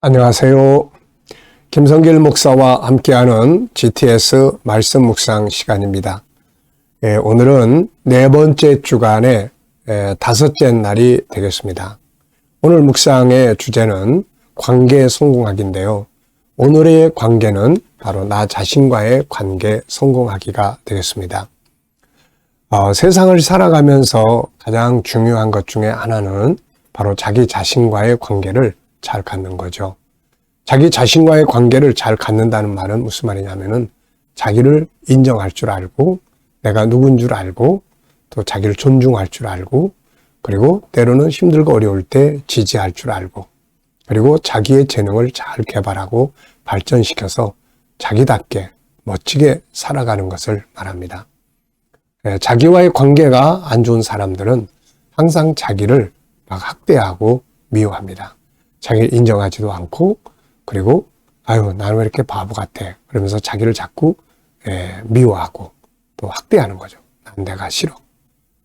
안녕하세요. 김성길 목사와 함께하는 GTS 말씀 묵상 시간입니다. 오늘은 네 번째 주간의 다섯째 날이 되겠습니다. 오늘 묵상의 주제는 관계 성공하기인데요. 오늘의 관계는 바로 나 자신과의 관계 성공하기가 되겠습니다. 세상을 살아가면서 가장 중요한 것 중에 하나는 바로 자기 자신과의 관계를 잘 갖는 거죠. 자기 자신과의 관계를 잘 갖는다는 말은 무슨 말이냐면은 자기를 인정할 줄 알고 내가 누군 줄 알고 또 자기를 존중할 줄 알고 그리고 때로는 힘들고 어려울 때 지지할 줄 알고 그리고 자기의 재능을 잘 개발하고 발전시켜서 자기답게 멋지게 살아가는 것을 말합니다. 자기와의 관계가 안 좋은 사람들은 항상 자기를 막 학대하고 미워합니다. 자기를 인정하지도 않고 그리고 나는 왜 이렇게 바보 같아 그러면서 자기를 자꾸 미워하고 또 학대하는 거죠. 난 내가 싫어.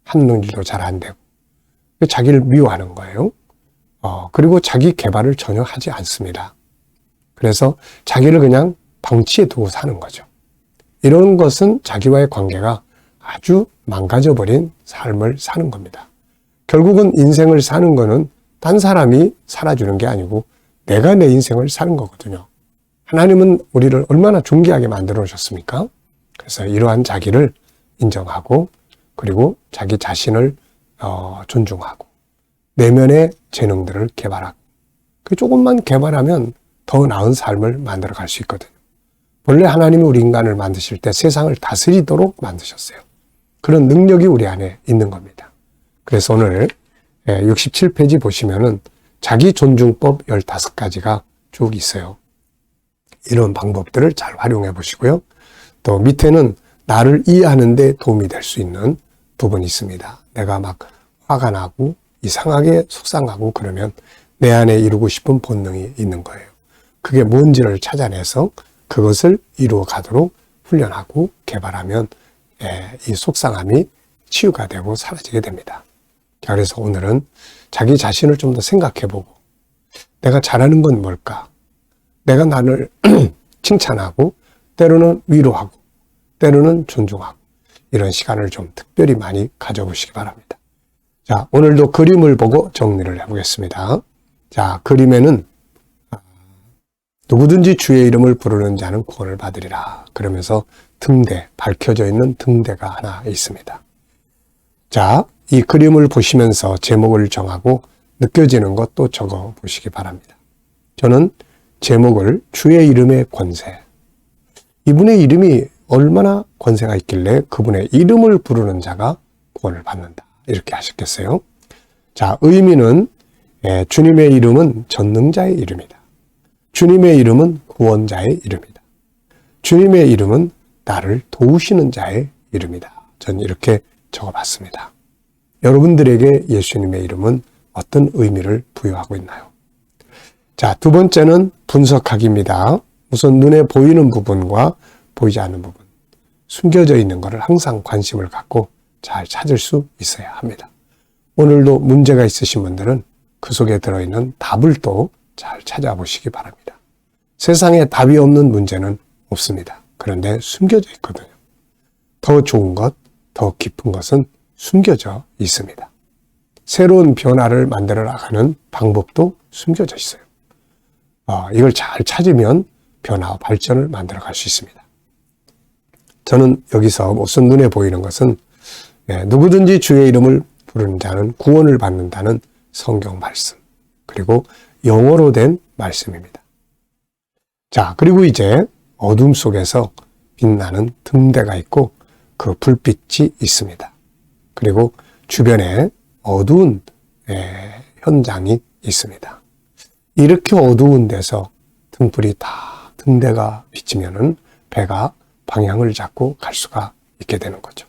하는 일도 잘 안 되고 자기를 미워하는 거예요. 그리고 자기 개발을 전혀 하지 않습니다. 그래서 자기를 그냥 방치해 두고 사는 거죠. 이런 것은 자기와의 관계가 아주 망가져버린 삶을 사는 겁니다. 결국은 인생을 사는 거는 딴 사람이 살아주는 게 아니고 내가 내 인생을 사는 거거든요. 하나님은 우리를 얼마나 존귀하게 만들어 오셨습니까? 그래서 이러한 자기를 인정하고 그리고 자기 자신을 존중하고 내면의 재능들을 개발하고 조금만 개발하면 더 나은 삶을 만들어 갈 수 있거든요. 본래 하나님이 우리 인간을 만드실 때 세상을 다스리도록 만드셨어요. 그런 능력이 우리 안에 있는 겁니다. 그래서 오늘 67페이지 보시면은 자기 존중법 15가지가 쭉 있어요. 이런 방법들을 잘 활용해 보시고요. 또 밑에는 나를 이해하는 데 도움이 될 수 있는 부분이 있습니다. 내가 막 화가 나고 이상하게 속상하고 그러면 내 안에 이루고 싶은 본능이 있는 거예요. 그게 뭔지를 찾아내서 그것을 이루어 가도록 훈련하고 개발하면 이 속상함이 치유가 되고 사라지게 됩니다. 그래서 오늘은 자기 자신을 좀 더 생각해보고 내가 잘하는 건 뭘까? 내가 나를 칭찬하고 때로는 위로하고 때로는 존중하고 이런 시간을 좀 특별히 많이 가져보시기 바랍니다. 자, 오늘도 그림을 보고 정리를 해보겠습니다. 자, 그림에는 누구든지 주의 이름을 부르는 자는 구원을 받으리라. 그러면서 등대, 밝혀져 있는 등대가 하나 있습니다. 자, 이 그림을 보시면서 제목을 정하고 느껴지는 것도 적어 보시기 바랍니다. 저는 제목을 주의 이름의 권세. 이분의 이름이 얼마나 권세가 있길래 그분의 이름을 부르는 자가 구원을 받는다. 이렇게 하셨겠어요? 자, 의미는 주님의 이름은 전능자의 이름이다. 주님의 이름은 구원자의 이름이다. 주님의 이름은 나를 도우시는 자의 이름이다. 저는 이렇게 적어봤습니다. 여러분들에게 예수님의 이름은 어떤 의미를 부여하고 있나요? 자, 두 번째는 분석하기입니다. 우선 눈에 보이는 부분과 보이지 않는 부분, 숨겨져 있는 것을 항상 관심을 갖고 잘 찾을 수 있어야 합니다. 오늘도 문제가 있으신 분들은 그 속에 들어있는 답을 또 잘 찾아보시기 바랍니다. 세상에 답이 없는 문제는 없습니다. 그런데 숨겨져 있거든요. 더 좋은 것, 더 깊은 것은 숨겨져 있습니다. 새로운 변화를 만들어 나가는 방법도 숨겨져 있어요. 이걸 잘 찾으면 변화와 발전을 만들어 갈 수 있습니다. 저는 여기서 우선 눈에 보이는 것은 누구든지 주의 이름을 부르는 자는 구원을 받는다는 성경 말씀 그리고 영어로 된 말씀입니다. 자, 그리고 이제 어둠 속에서 빛나는 등대가 있고 그 불빛이 있습니다. 그리고 주변에 어두운 현장이 있습니다. 이렇게 어두운 데서 등불이 다 등대가 비치면은 배가 방향을 잡고 갈 수가 있게 되는 거죠.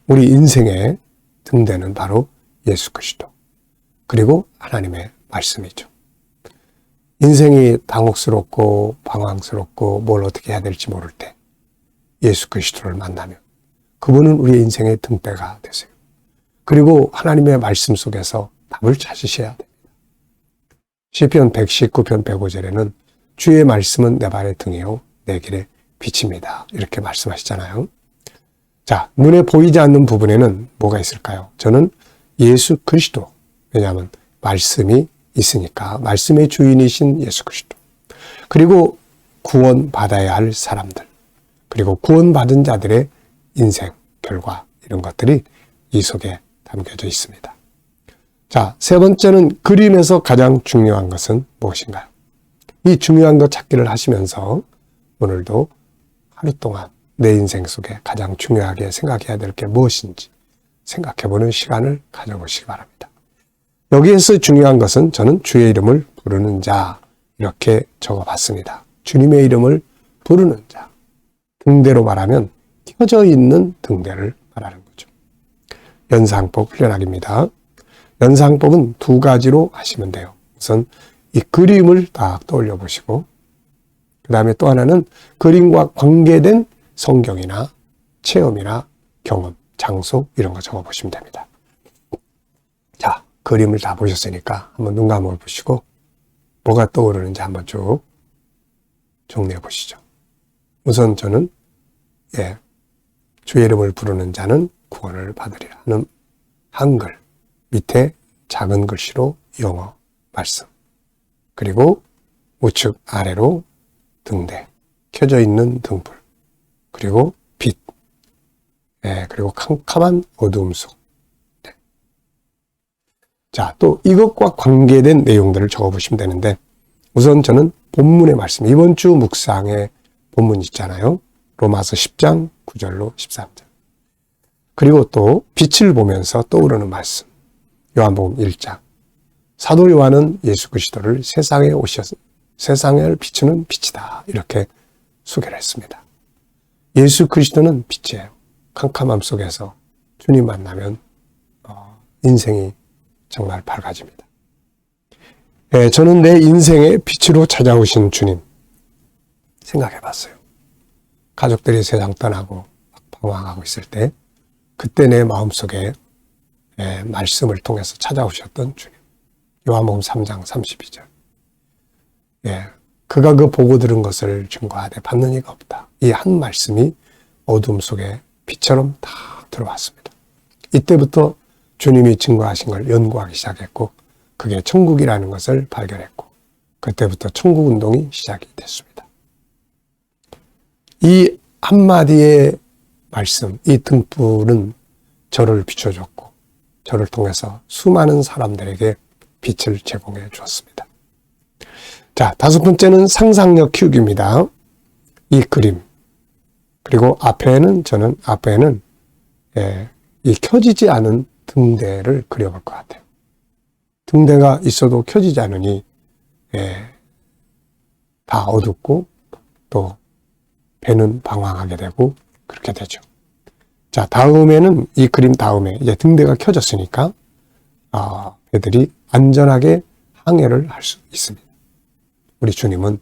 우리 인생의 등대는 바로 예수 그리스도 그리고 하나님의 말씀이죠. 인생이 당혹스럽고 방황스럽고 뭘 어떻게 해야 될지 모를 때 예수 그리스도를 만나면 그분은 우리의 인생의 등대가 되세요. 그리고 하나님의 말씀 속에서 답을 찾으셔야 됩니다. 시편 119편 105절에는 주의 말씀은 내 발의 등이요 내 길의 빛입니다. 이렇게 말씀하시잖아요. 자, 눈에 보이지 않는 부분에는 뭐가 있을까요? 저는 예수 그리스도, 왜냐하면 말씀이 있으니까, 말씀의 주인이신 예수 그리스도, 그리고 구원받아야 할 사람들, 그리고 구원받은 자들의 인생, 결과, 이런 것들이 이 속에 담겨져 있습니다. 자, 세 번째는 그림에서 가장 중요한 것은 무엇인가요? 이 중요한 것 찾기를 하시면서 오늘도 하루 동안 내 인생 속에 가장 중요하게 생각해야 될 게 무엇인지 생각해보는 시간을 가져보시기 바랍니다. 여기에서 중요한 것은 저는 주의 이름을 부르는 자, 이렇게 적어봤습니다. 주님의 이름을 부르는 자. 등대로 말하면 켜져 있는 등대를 말하는 거죠. 연상법 훈련학입니다. 연상법은 두 가지로 하시면 돼요. 우선 이 그림을 딱 떠올려 보시고, 그 다음에 또 하나는 그림과 관계된 성경이나 체험이나 경험, 장소 이런 거 적어보시면 됩니다. 자, 그림을 다 보셨으니까 한번 눈 감아 보시고 뭐가 떠오르는지 한번 쭉 정리해 보시죠. 우선 저는 주의 이름을 부르는 자는 구원을 받으리라 하는 한글 밑에 작은 글씨로 영어 말씀, 그리고 우측 아래로 등대, 켜져 있는 등불, 그리고 빛, 그리고 캄캄한 어두움 속. 자, 또 이것과 관계된 내용들을 적어보시면 되는데, 우선 저는 본문의 말씀, 이번 주 묵상의 본문 있잖아요. 로마서 10장 9절로 13절. 그리고 또 빛을 보면서 떠오르는 말씀, 요한복음 1장. 사도 요한은 예수 그리스도를 세상에 오셔서 세상을 비추는 빛이다, 이렇게 소개를 했습니다. 예수 그리스도는 빛이에요. 캄캄함 속에서 주님 만나면 인생이 정말 밝아집니다. 저는 내 인생의 빛으로 찾아오신 주님 생각해 봤어요. 가족들이 세상 떠나고 방황하고 있을 때, 그때 내 마음속에 말씀을 통해서 찾아오셨던 주님. 요한복음 3장 32절. 그가 그 보고 들은 것을 증거하되 받는 이가 없다. 이 한 말씀이 어둠 속에 빛처럼 다 들어왔습니다. 이때부터 주님이 증거하신 걸 연구하기 시작했고, 그게 천국이라는 것을 발견했고, 그때부터 천국 운동이 시작이 됐습니다. 이 한마디의 말씀, 이 등불은 저를 비춰줬고, 저를 통해서 수많은 사람들에게 빛을 제공해 주었습니다. 자, 다섯 번째는 상상력 키우기입니다. 이 그림. 그리고 저는 앞에는 이 켜지지 않은 등대를 그려볼 것 같아요. 등대가 있어도 켜지지 않으니 다 어둡고 또 배는 방황하게 되고 그렇게 되죠. 자, 다음에는 이 그림 다음에 이제 등대가 켜졌으니까 배들이 안전하게 항해를 할 수 있습니다. 우리 주님은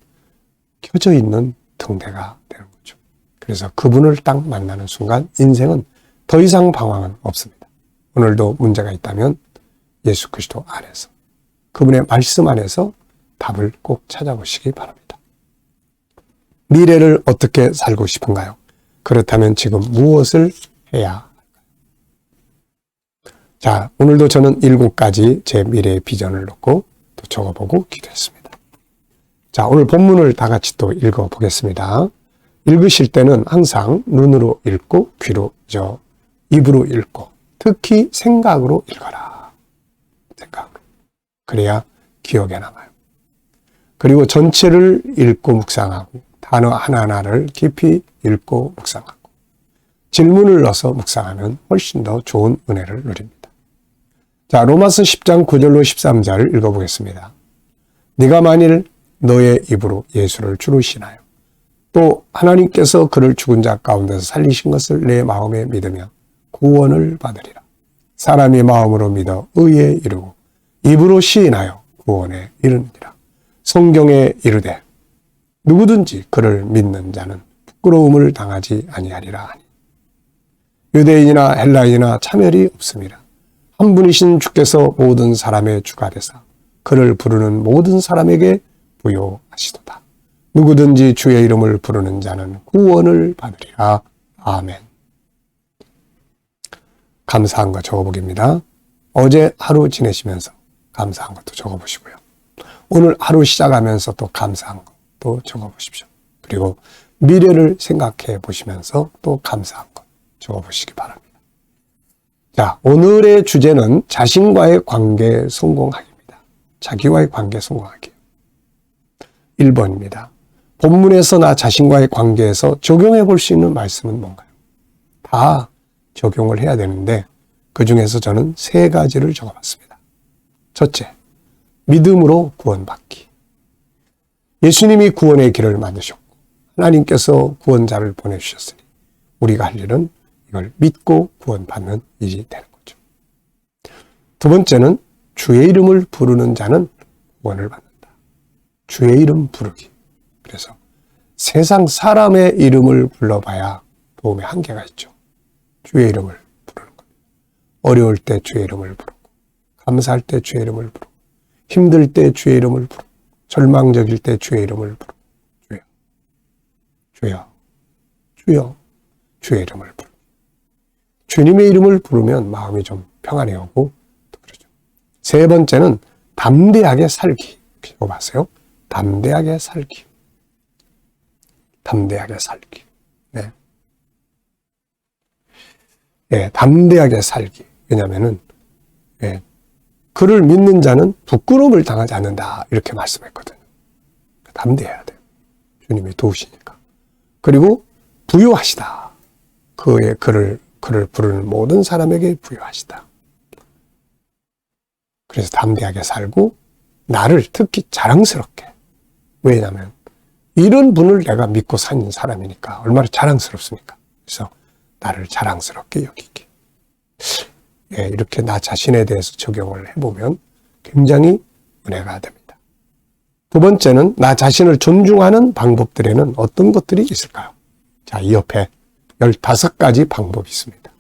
켜져 있는 등대가 되는 거죠. 그래서 그분을 딱 만나는 순간 인생은 더 이상 방황은 없습니다. 오늘도 문제가 있다면 예수 그리스도 안에서, 그분의 말씀 안에서 답을 꼭 찾아보시기 바랍니다. 미래를 어떻게 살고 싶은가요? 그렇다면 지금 무엇을 해야 할까요? 자, 오늘도 저는 7가지 제 미래의 비전을 놓고 또 적어보고 기도했습니다. 자, 오늘 본문을 다 같이 또 읽어보겠습니다. 읽으실 때는 항상 눈으로 읽고 입으로 읽고 특히 생각으로 읽어라. 생각으로. 그래야 기억에 남아요. 그리고 전체를 읽고 묵상하고 단어 하나하나를 깊이 읽고 묵상하고 질문을 넣어서 묵상하면 훨씬 더 좋은 은혜를 누립니다. 자, 로마서 10장 9절로 13절 읽어보겠습니다. 네가 만일 너의 입으로 예수를 주로 시나요? 또 하나님께서 그를 죽은 자 가운데서 살리신 것을 내 마음에 믿으며 구원을 받으리라. 사람이 마음으로 믿어 의에 이르고 입으로 시인하여 구원에 이르느니라. 성경에 이르되 누구든지 그를 믿는 자는 부끄러움을 당하지 아니하리라 하니. 유대인이나 헬라인이나 차별이 없습니다. 한 분이신 주께서 모든 사람의 주가 되사 그를 부르는 모든 사람에게 부요하시도다. 누구든지 주의 이름을 부르는 자는 구원을 받으리라. 아멘. 감사한 거 적어보기입니다. 어제 하루 지내시면서 감사한 것도 적어보시고요. 오늘 하루 시작하면서 또 감사한 것도 적어보십시오. 그리고 미래를 생각해 보시면서 또 감사한 것 적어보시기 바랍니다. 자, 오늘의 주제는 자신과의 관계 성공하기입니다. 자기와의 관계 성공하기. 1번입니다. 본문에서 나 자신과의 관계에서 적용해 볼 수 있는 말씀은 뭔가요? 다 적용을 해야 되는데 그 중에서 저는 3가지를 적어봤습니다. 첫째, 믿음으로 구원받기. 예수님이 구원의 길을 만드셨고 하나님께서 구원자를 보내주셨으니 우리가 할 일은 이걸 믿고 구원받는 일이 되는 거죠. 두 번째는 주의 이름을 부르는 자는 구원을 받는다. 주의 이름 부르기. 그래서 세상 사람의 이름을 불러봐야 도움의 한계가 있죠. 주의 이름을 부르는 겁니다. 어려울 때 주의 이름을 부르고, 감사할 때 주의 이름을 부르고, 힘들 때 주의 이름을 부르고, 절망적일 때 주의 이름을 부르고, 주여, 주여, 주여, 주의 이름을 부르고. 주님의 이름을 부르면 마음이 좀 평안해 오고 또 그러죠. 3번째는 담대하게 살기. 이거 봤어요? 담대하게 살기. 담대하게 살기. 네. 예, 담대하게 살기. 왜냐면은, 예, 그를 믿는 자는 부끄러움을 당하지 않는다. 이렇게 말씀했거든요. 담대해야 돼요. 주님이 도우시니까. 그리고 부요하시다. 그를 부르는 모든 사람에게 부요하시다. 그래서 담대하게 살고, 나를 특히 자랑스럽게. 왜냐하면, 이런 분을 내가 믿고 사는 사람이니까 얼마나 자랑스럽습니까? 그래서 나를 자랑스럽게 여기기. 예, 이렇게 나 자신에 대해서 적용을 해보면 굉장히 은혜가 됩니다. 두 번째는 나 자신을 존중하는 방법들에는 어떤 것들이 있을까요? 자, 이 옆에 15가지 방법이 있습니다.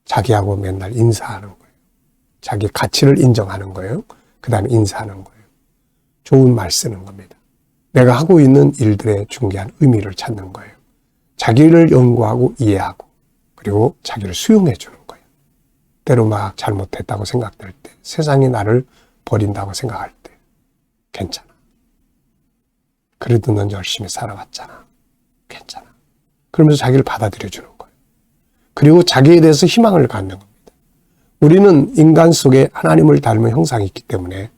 자기하고 맨날 인사하는 거예요. 자기 가치를 인정하는 거예요. 그 다음에 인사하는 거예요. 좋은 말 쓰는 겁니다. 내가 하고 있는 일들의 중요한 의미를 찾는 거예요. 자기를 연구하고 이해하고 그리고 자기를 수용해 주는 거예요. 때로 막 잘못했다고 생각될 때, 세상이 나를 버린다고 생각할 때 괜찮아. 그래도 넌 열심히 살아왔잖아. 괜찮아. 그러면서 자기를 받아들여 주는 거예요. 그리고 자기에 대해서 희망을 갖는 겁니다. 우리는 인간 속에 하나님을 닮은 형상이 있기 때문에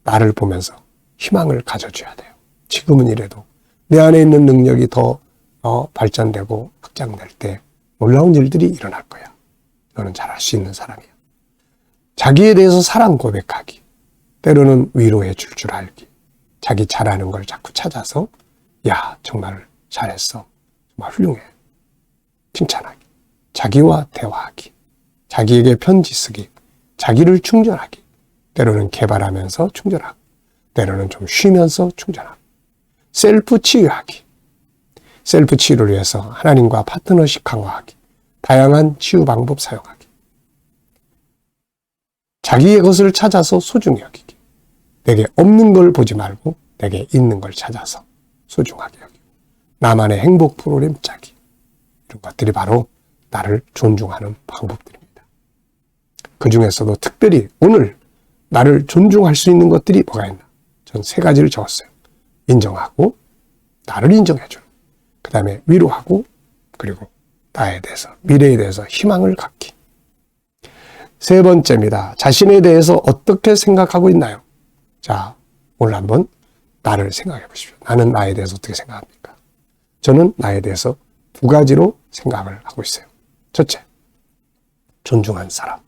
나를 보면서 희망을 가져줘야 돼요. 지금은 이래도 내 안에 있는 능력이 더 발전되고 확장될 때 놀라운 일들이 일어날 거야. 너는 잘할 수 있는 사람이야. 자기에 대해서 사랑 고백하기. 때로는 위로해 줄 줄 알기. 자기 잘하는 걸 자꾸 찾아서 야, 정말 잘했어. 정말 훌륭해. 칭찬하기. 자기와 대화하기. 자기에게 편지 쓰기. 자기를 충전하기. 때로는 개발하면서 충전하고 때로는 좀 쉬면서 충전하고 셀프 치유하기. 셀프 치유를 위해서 하나님과 파트너십 강화하기. 다양한 치유 방법 사용하기. 자기의 것을 찾아서 소중히 여기기. 내게 없는 걸 보지 말고 내게 있는 걸 찾아서 소중하게 여기고. 나만의 행복 프로그램 짜기. 이런 것들이 바로 나를 존중하는 방법들입니다. 그 중에서도 특별히 오늘 나를 존중할 수 있는 것들이 뭐가 있나? 전 3가지를 적었어요. 인정하고, 나를 인정해주는, 그 다음에 위로하고, 그리고 나에 대해서, 미래에 대해서 희망을 갖기. 3번째입니다. 자신에 대해서 어떻게 생각하고 있나요? 자, 오늘 한번 나를 생각해 보십시오. 나는 나에 대해서 어떻게 생각합니까? 저는 나에 대해서 2가지로 생각을 하고 있어요. 첫째, 존중한 사람.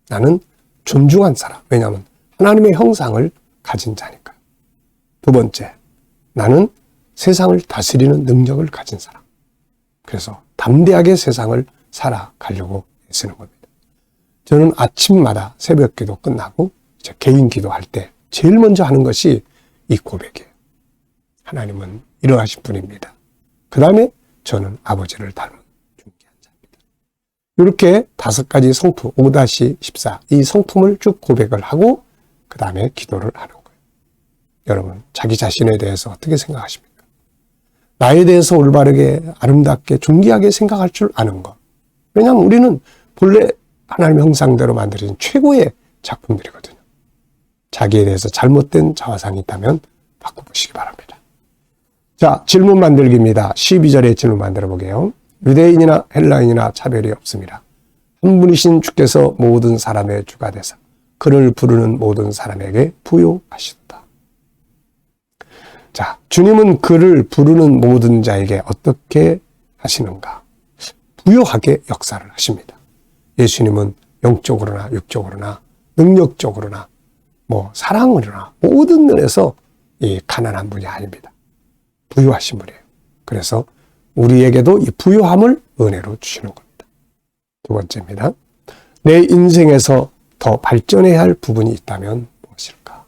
나는 존중한 사람. 왜냐하면 하나님의 형상을 가진 자니까요. 2번째, 나는 세상을 다스리는 능력을 가진 사람. 그래서 담대하게 세상을 살아가려고 애쓰는 겁니다. 저는 아침마다 새벽 기도 끝나고 이제 개인 기도할 때 제일 먼저 하는 것이 이 고백이에요. 하나님은 이러하신 분입니다. 그 다음에 저는 아버지를 닮은 존귀한 자입니다. 이렇게 5가지 성품, 5-14, 이 성품을 쭉 고백을 하고 그 다음에 기도를 하는 거예요. 여러분, 자기 자신에 대해서 어떻게 생각하십니까? 나에 대해서 올바르게, 아름답게, 존귀하게 생각할 줄 아는 것. 왜냐하면 우리는 본래 하나님의 형상대로 만들어진 최고의 작품들이거든요. 자기에 대해서 잘못된 자화상이 있다면 바꿔보시기 바랍니다. 자, 질문 만들기입니다. 12절에 질문 만들어 보게요. 유대인이나 헬라인이나 차별이 없습니다. 한 분이신 주께서 모든 사람의 주가 되사 그를 부르는 모든 사람에게 부요하시도다. 자, 주님은 그를 부르는 모든 자에게 어떻게 하시는가? 부요하게 역사를 하십니다. 예수님은 영적으로나 육적으로나 능력적으로나 사랑으로나 모든 면에서 이 가난한 분이 아닙니다. 부유하신 분이에요. 그래서 우리에게도 이 부유함을 은혜로 주시는 겁니다. 두 번째입니다. 내 인생에서 더 발전해야 할 부분이 있다면 무엇일까?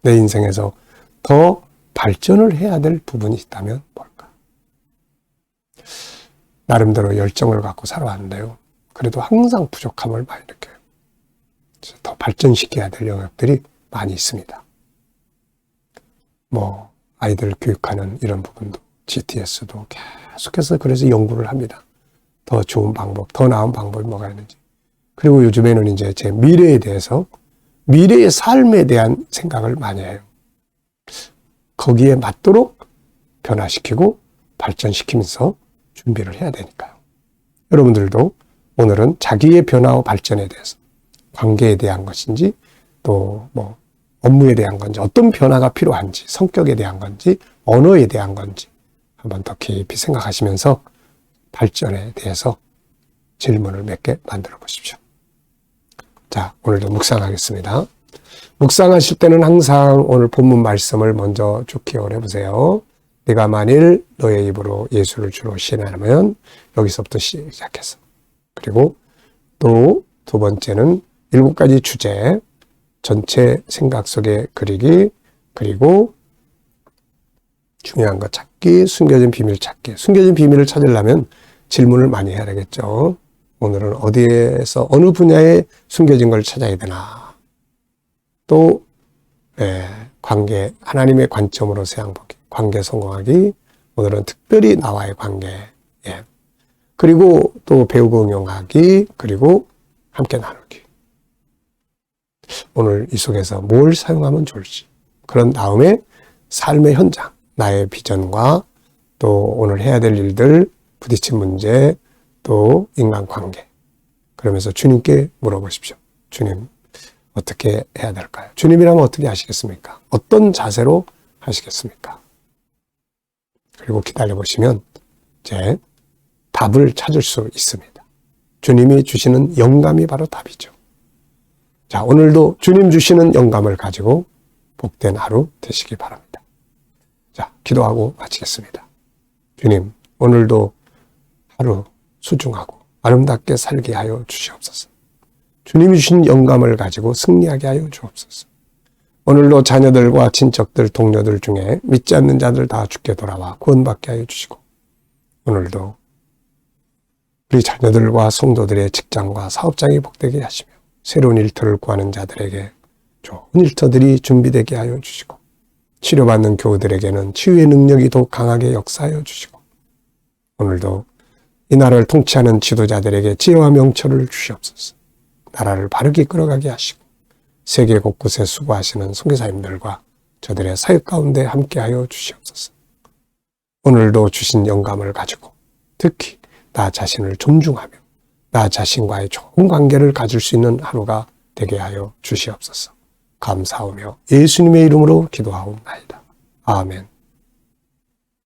내 인생에서 더 발전을 해야 될 부분이 있다면 뭘까? 나름대로 열정을 갖고 살아왔는데요. 그래도 항상 부족함을 많이 느껴요. 더 발전시켜야 될 영역들이 많이 있습니다. 아이들 교육하는 이런 부분도 GTS도 계속해서 그래서 연구를 합니다. 더 좋은 방법, 더 나은 방법이 뭐가 있는지. 그리고 요즘에는 이제 제 미래에 대해서, 미래의 삶에 대한 생각을 많이 해요. 거기에 맞도록 변화시키고 발전시키면서 준비를 해야 되니까요. 여러분들도 오늘은 자기의 변화와 발전에 대해서, 관계에 대한 것인지, 또 업무에 대한 건지, 어떤 변화가 필요한지, 성격에 대한 건지, 언어에 대한 건지 한번 더 깊이 생각하시면서 발전에 대해서 질문을 몇 개 만들어 보십시오. 자, 오늘도 묵상하겠습니다. 묵상하실 때는 항상 오늘 본문 말씀을 먼저 쭉 기억을 해보세요. 네가 만일 너의 입으로 예수를 주로 시인하면, 여기서부터 시작해서, 그리고 또 두 번째는 7가지 주제, 전체 생각 속에 그리기, 그리고 중요한 거 찾기, 숨겨진 비밀 찾기. 숨겨진 비밀을 찾으려면 질문을 많이 해야 되겠죠. 오늘은 어디에서 어느 분야에 숨겨진 걸 찾아야 되나. 또 관계, 하나님의 관점으로 세상보기, 관계 성공하기. 오늘은 특별히 나와의 관계. 그리고 또 배우고 응용하기, 그리고 함께 나누기. 오늘 이 속에서 뭘 사용하면 좋을지. 그런 다음에 삶의 현장, 나의 비전과 또 오늘 해야 될 일들, 부딪힌 문제, 또 인간관계. 그러면서 주님께 물어보십시오. 주님, 어떻게 해야 될까요? 주님이라면 어떻게 하시겠습니까? 어떤 자세로 하시겠습니까? 그리고 기다려보시면 이제 답을 찾을 수 있습니다. 주님이 주시는 영감이 바로 답이죠. 자, 오늘도 주님 주시는 영감을 가지고 복된 하루 되시기 바랍니다. 자, 기도하고 마치겠습니다. 주님, 오늘도 하루 소중하고 아름답게 살게 하여 주시옵소서. 주님이 주신 영감을 가지고 승리하게 하여 주옵소서. 오늘도 자녀들과 친척들, 동료들 중에 믿지 않는 자들 다 주께 돌아와 구원받게 하여 주시고, 오늘도 우리 자녀들과 성도들의 직장과 사업장이 복되게 하시며, 새로운 일터를 구하는 자들에게 좋은 일터들이 준비되게 하여 주시고, 치료받는 교우들에게는 치유의 능력이 더욱 강하게 역사하여 주시고, 오늘도 이 나라를 통치하는 지도자들에게 지혜와 명철을 주시옵소서. 나라를 바르게 끌어가게 하시고, 세계 곳곳에 수고하시는 선교사님들과 저들의 사역 가운데 함께하여 주시옵소서. 오늘도 주신 영감을 가지고 특히 나 자신을 존중하며 나 자신과의 좋은 관계를 가질 수 있는 하루가 되게 하여 주시옵소서. 감사하며 예수님의 이름으로 기도하옵나이다. 아멘.